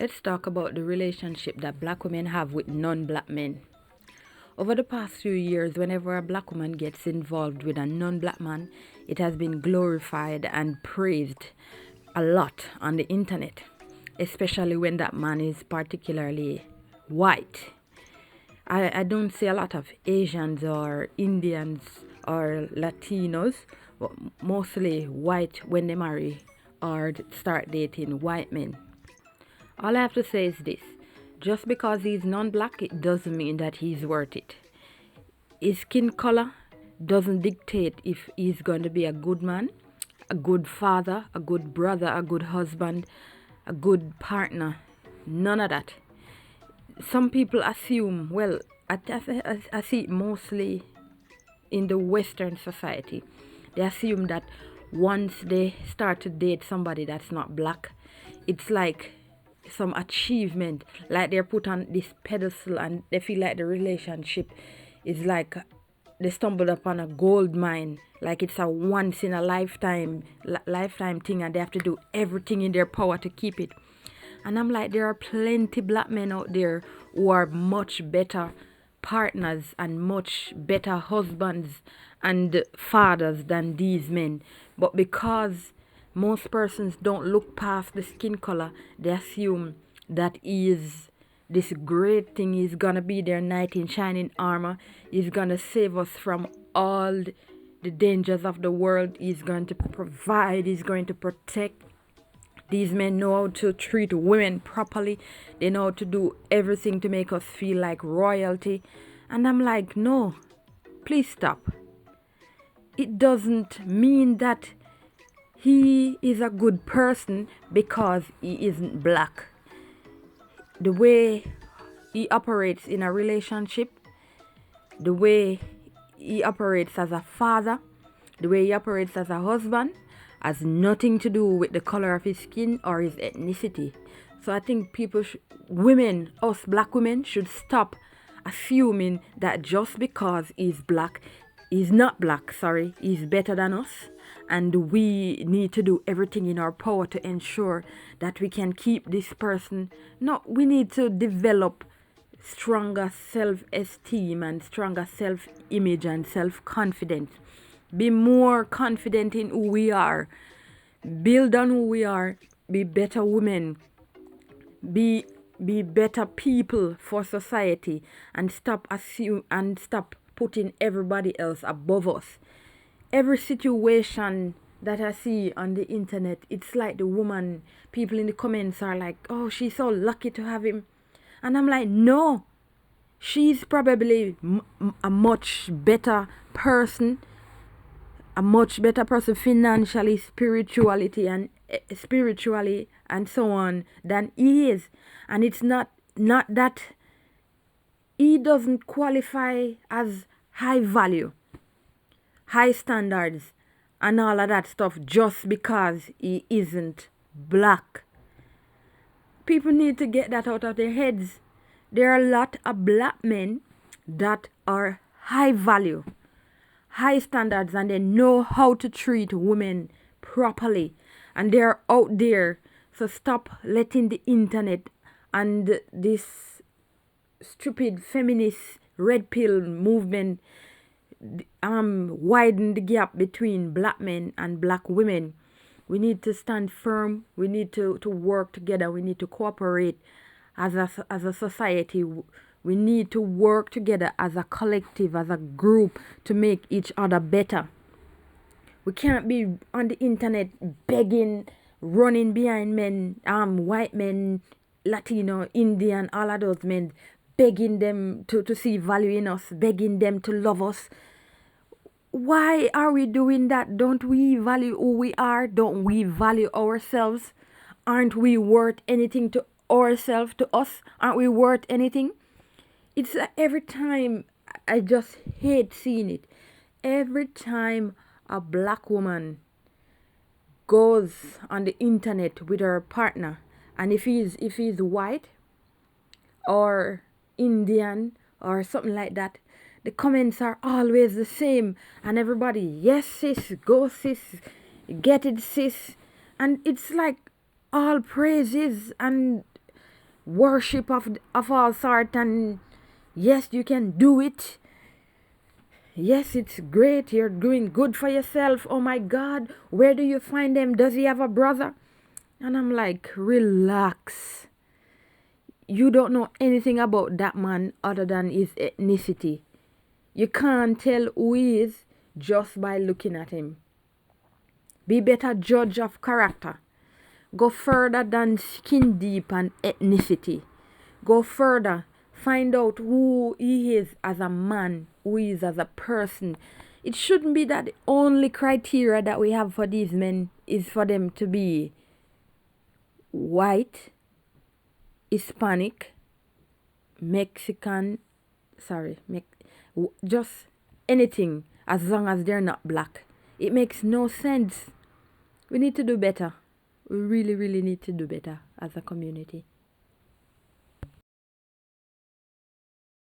Let's talk about the relationship that black women have with non-black men. Over the past few years, whenever a black woman gets involved with a non-black man, it has been glorified and praised a lot on the internet, especially when that man is particularly white. I don't see a lot of Asians or Indians or Latinos, but mostly white when they marry or start dating white men. All I have to say is this: just because he's non-black, it doesn't mean that he's worth it. His skin color doesn't dictate if he's going to be a good man, a good father, a good brother, a good husband, a good partner. None of that. Some people assume, well, I see it mostly in the Western society. They assume that once they start to date somebody that's not black, it's like some achievement, like they're put on this pedestal and they feel like the relationship is like they stumbled upon a gold mine, like it's a once in a lifetime thing, and they have to do everything in their power to keep it. And I'm like, there are plenty black men out there who are much better partners and much better husbands and fathers than these men, but because most persons don't look past the skin color, they assume that he is this great thing. He's gonna be their knight in shining armor. He's gonna save us from all the dangers of the world. He's going to provide. He's going to protect. These men know how to treat women properly. They know how to do everything to make us feel like royalty. And I'm like, no, please stop. It doesn't mean that he is a good person because he isn't black. The way he operates in a relationship, the way he operates as a father, the way he operates as a husband, has nothing to do with the color of his skin or his ethnicity. So I think women, us black women, should stop assuming that just because he's not black, he's better than us. And we need to do everything in our power to ensure that we can keep this person. No, we need to develop stronger self-esteem and stronger self-image and self-confidence. Be more confident in who we are. Build on who we are. Be better women. Be better people for society, and stop putting everybody else above us. Every situation that I see on the internet, it's like the woman, people in the comments are like, oh, she's so lucky to have him. And I'm like, no, she's probably a much better person financially, spiritually and so on than he is. And it's not that he doesn't qualify as high value, high standards and all of that stuff just because he isn't black. People need to get that out of their heads. There are a lot of black men that are high value, high standards, and they know how to treat women properly, and they're out there. So stop letting the internet and this stupid feminist red pill movement widen the gap between black men and black women. We need to stand firm. We need to work together. We need to cooperate as a society. We need to work together as a collective, as a group, to make each other better. We can't be on the internet begging, running behind men, white men, Latino, Indian, all of those men, begging them to see value in us, begging them to love us. Why are we doing that? Don't we value who we are? Don't we value ourselves? Aren't we worth anything to ourselves, to us? Aren't we worth anything? It's every time, I just hate seeing it. Every time a black woman goes on the internet with her partner, and if he's white or Indian or something like that, the comments are always the same, and everybody, yes sis, go sis, get it sis, and it's like all praises and worship of all sort, and yes, you can do it. Yes, it's great. You're doing good for yourself. Oh my God, where do you find him? Does he have a brother? And I'm like, relax. You don't know anything about that man other than his ethnicity. You can't tell who he is just by looking at him. Be better judge of character. Go further than skin deep and ethnicity. Go further. Find out who he is as a man, who he is as a person. It shouldn't be that the only criteria that we have for these men is for them to be white, Hispanic, Mexican, just anything as long as they're not black. It makes no sense. We need to do better. We really, really need to do better as a community.